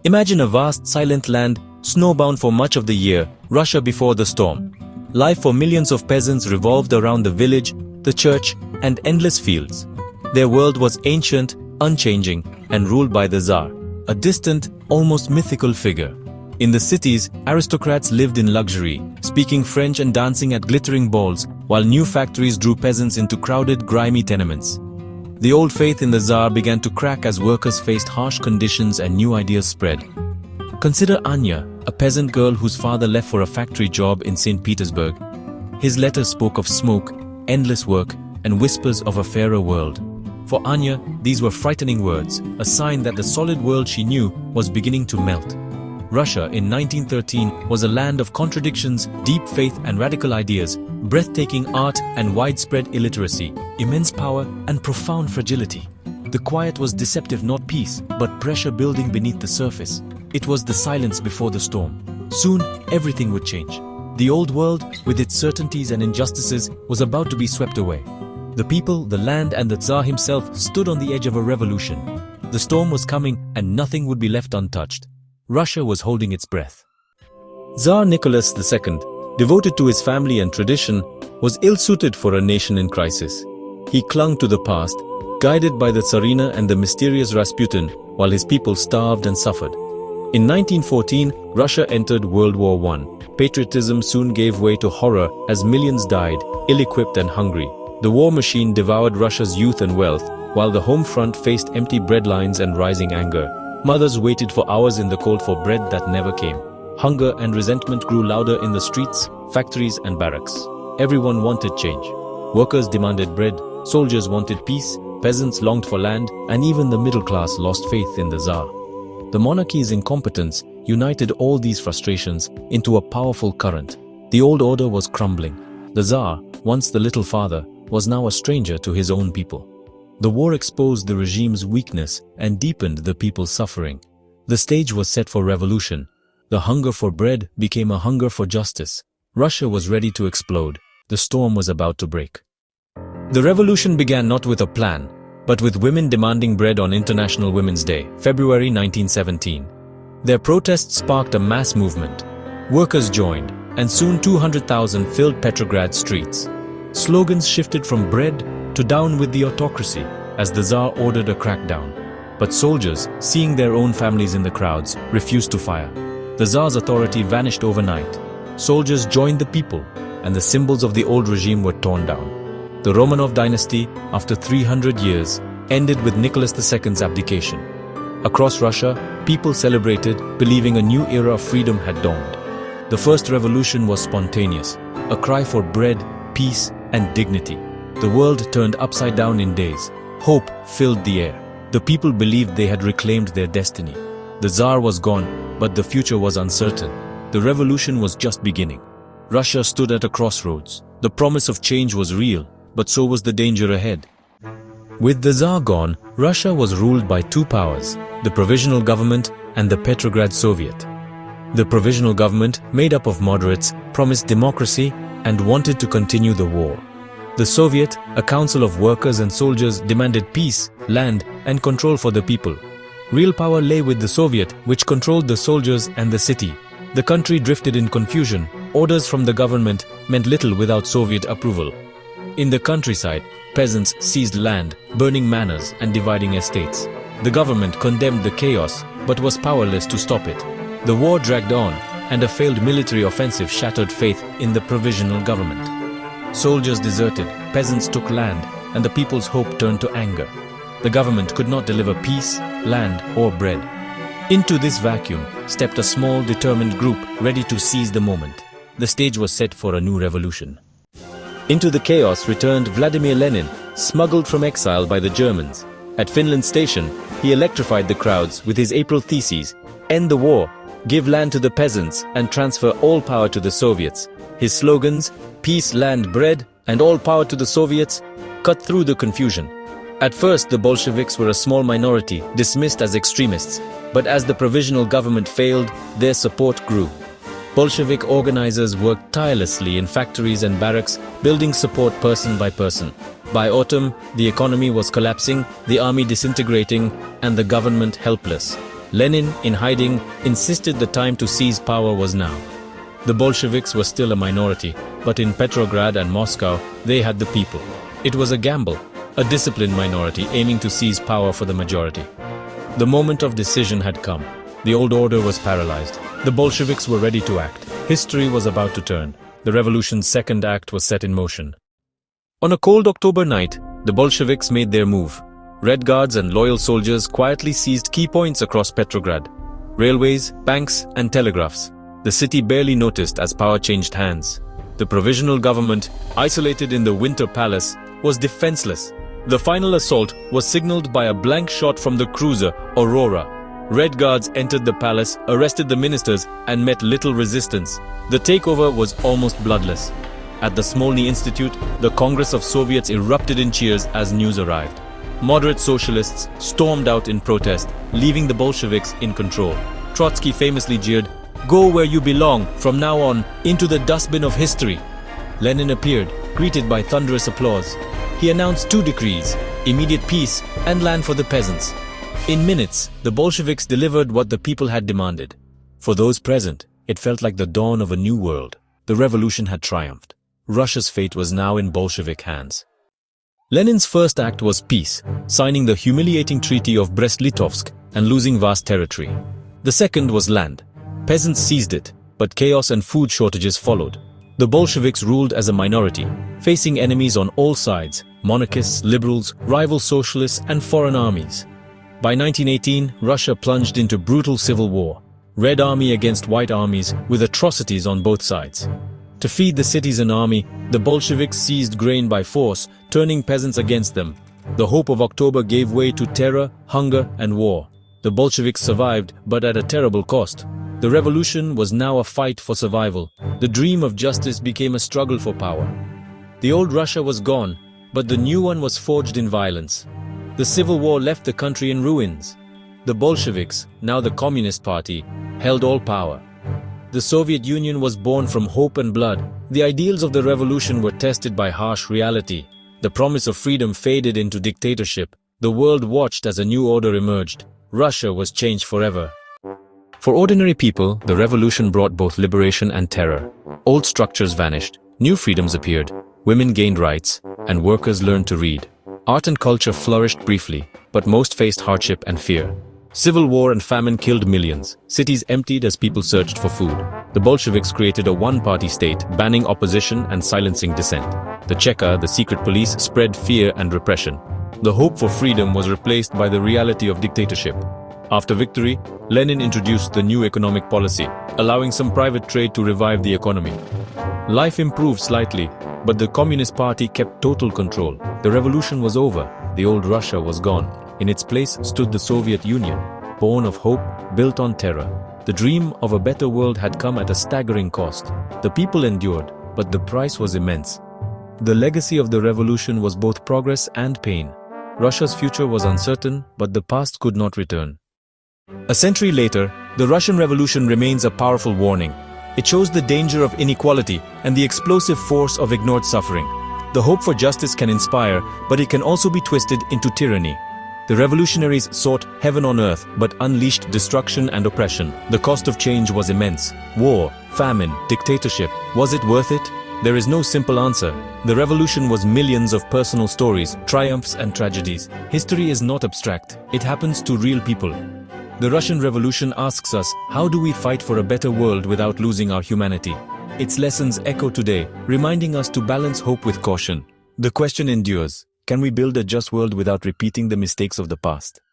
Imagine a vast, silent land, snowbound for much of the year, Russia before the storm. Life for millions of peasants revolved around the village, the church, and endless fields. Their world was ancient, unchanging, and ruled by the Tsar, a distant, almost mythical figure. In the cities, aristocrats lived in luxury, speaking French and dancing at glittering balls, while new factories drew peasants into crowded, grimy tenements. The old faith in the Tsar began to crack as workers faced harsh conditions and new ideas spread. Consider Anya, a peasant girl whose father left for a factory job in St. Petersburg. His letters spoke of smoke, endless work, and whispers of a fairer world. For Anya, these were frightening words, a sign that the solid world she knew was beginning to melt. Russia in 1913 was a land of contradictions, deep faith and radical ideas, breathtaking art and widespread illiteracy, immense power and profound fragility. The quiet was deceptive, not peace, but pressure building beneath the surface. It was the silence before the storm. Soon, everything would change. The old world, with its certainties and injustices, was about to be swept away. The people, the land and the Tsar himself stood on the edge of a revolution. The storm was coming and nothing would be left untouched. Russia was holding its breath. Tsar Nicholas II, devoted to his family and tradition, was ill-suited for a nation in crisis. He clung to the past, guided by the Tsarina and the mysterious Rasputin, while his people starved and suffered. In 1914, Russia entered World War I. Patriotism soon gave way to horror as millions died, ill-equipped and hungry. The war machine devoured Russia's youth and wealth, while the home front faced empty breadlines and rising anger. Mothers waited for hours in the cold for bread that never came. Hunger and resentment grew louder in the streets, factories and barracks. Everyone wanted change. Workers demanded bread, soldiers wanted peace, peasants longed for land, and even the middle class lost faith in the Tsar. The monarchy's incompetence united all these frustrations into a powerful current. The old order was crumbling. The Tsar, once the little father, was now a stranger to his own people. The war exposed the regime's weakness and deepened the people's suffering. The stage was set for revolution. The hunger for bread became a hunger for justice. Russia was ready to explode. The storm was about to break. The revolution began not with a plan, but with women demanding bread on International Women's Day, February 1917. Their protests sparked a mass movement. Workers joined, and soon 200,000 filled Petrograd's streets. Slogans shifted from bread to down with the autocracy as the Tsar ordered a crackdown. But soldiers, seeing their own families in the crowds, refused to fire. The Tsar's authority vanished overnight. Soldiers joined the people, and the symbols of the old regime were torn down. The Romanov dynasty, after 300 years, ended with Nicholas II's abdication. Across Russia, people celebrated, believing a new era of freedom had dawned. The first revolution was spontaneous, a cry for bread, peace, and dignity. The world turned upside down in days. Hope filled the air. The people believed they had reclaimed their destiny. The Tsar was gone, but the future was uncertain. The revolution was just beginning. Russia stood at a crossroads. The promise of change was real, but so was the danger ahead. With the Tsar gone, Russia was ruled by two powers, the Provisional Government and the Petrograd Soviet. The Provisional Government, made up of moderates, promised democracy and wanted to continue the war. The Soviet, a council of workers and soldiers, demanded peace, land, and control for the people. Real power lay with the Soviet, which controlled the soldiers and the city. The country drifted in confusion. Orders from the government meant little without Soviet approval. In the countryside, peasants seized land, burning manors and dividing estates. The government condemned the chaos, but was powerless to stop it. The war dragged on, and a failed military offensive shattered faith in the provisional government. Soldiers deserted, peasants took land, and the people's hope turned to anger. The government could not deliver peace, land, or bread. Into this vacuum stepped a small, determined group ready to seize the moment. The stage was set for a new revolution. Into the chaos returned Vladimir Lenin, smuggled from exile by the Germans. At Finland Station, he electrified the crowds with his April theses: end the war, give land to the peasants, and transfer all power to the Soviets. His slogans, peace, land, bread, and all power to the Soviets, cut through the confusion. At first, the Bolsheviks were a small minority, dismissed as extremists, but as the provisional government failed, their support grew. Bolshevik organizers worked tirelessly in factories and barracks, building support person by person. By autumn, the economy was collapsing, the army disintegrating, and the government helpless. Lenin, in hiding, insisted the time to seize power was now. The Bolsheviks were still a minority, but in Petrograd and Moscow, they had the people. It was a gamble, a disciplined minority aiming to seize power for the majority. The moment of decision had come. The old order was paralyzed. The Bolsheviks were ready to act. History was about to turn. The revolution's second act was set in motion. On a cold October night, the Bolsheviks made their move. Red Guards and loyal soldiers quietly seized key points across Petrograd: railways, banks, and telegraphs. The city barely noticed as power changed hands. The provisional government, isolated in the Winter Palace, was defenseless. The final assault was signaled by a blank shot from the cruiser Aurora. Red Guards entered the palace, arrested the ministers, and met little resistance. The takeover was almost bloodless. At the Smolny Institute, the Congress of Soviets erupted in cheers as news arrived. Moderate socialists stormed out in protest, leaving the Bolsheviks in control. Trotsky famously jeered, "Go where you belong, from now on, into the dustbin of history." Lenin appeared, greeted by thunderous applause. He announced 2 decrees: immediate peace and land for the peasants. In minutes, the Bolsheviks delivered what the people had demanded. For those present, it felt like the dawn of a new world. The revolution had triumphed. Russia's fate was now in Bolshevik hands. Lenin's first act was peace, signing the humiliating Treaty of Brest-Litovsk and losing vast territory. The second was land. Peasants seized it, but chaos and food shortages followed. The Bolsheviks ruled as a minority, facing enemies on all sides: monarchists, liberals, rival socialists, and foreign armies. By 1918, Russia plunged into brutal civil war. Red Army against White armies, with atrocities on both sides. To feed the citizen army, the Bolsheviks seized grain by force, turning peasants against them. The hope of October gave way to terror, hunger, and war. The Bolsheviks survived, but at a terrible cost. The revolution was now a fight for survival. The dream of justice became a struggle for power. The old Russia was gone, but the new one was forged in violence. The civil war left the country in ruins. The Bolsheviks, now the Communist Party, held all power. The Soviet Union was born from hope and blood. The ideals of the revolution were tested by harsh reality. The promise of freedom faded into dictatorship. The world watched as a new order emerged. Russia was changed forever. For ordinary people, the revolution brought both liberation and terror. Old structures vanished, new freedoms appeared, women gained rights, and workers learned to read. Art and culture flourished briefly, but most faced hardship and fear. Civil war and famine killed millions. Cities emptied as people searched for food. The Bolsheviks created a one-party state, banning opposition and silencing dissent. The Cheka, the secret police, spread fear and repression. The hope for freedom was replaced by the reality of dictatorship. After victory, Lenin introduced the new economic policy, allowing some private trade to revive the economy. Life improved slightly, but the Communist Party kept total control. The revolution was over. The old Russia was gone. In its place stood the Soviet Union, born of hope, built on terror. The dream of a better world had come at a staggering cost. The people endured, but the price was immense. The legacy of the revolution was both progress and pain. Russia's future was uncertain, but the past could not return. A century later, the Russian Revolution remains a powerful warning. It shows the danger of inequality and the explosive force of ignored suffering. The hope for justice can inspire, but it can also be twisted into tyranny. The revolutionaries sought heaven on earth, but unleashed destruction and oppression. The cost of change was immense. War, famine, dictatorship. Was it worth it? There is no simple answer. The revolution was millions of personal stories, triumphs and tragedies. History is not abstract. It happens to real people. The Russian Revolution asks us, how do we fight for a better world without losing our humanity? Its lessons echo today, reminding us to balance hope with caution. The question endures, can we build a just world without repeating the mistakes of the past?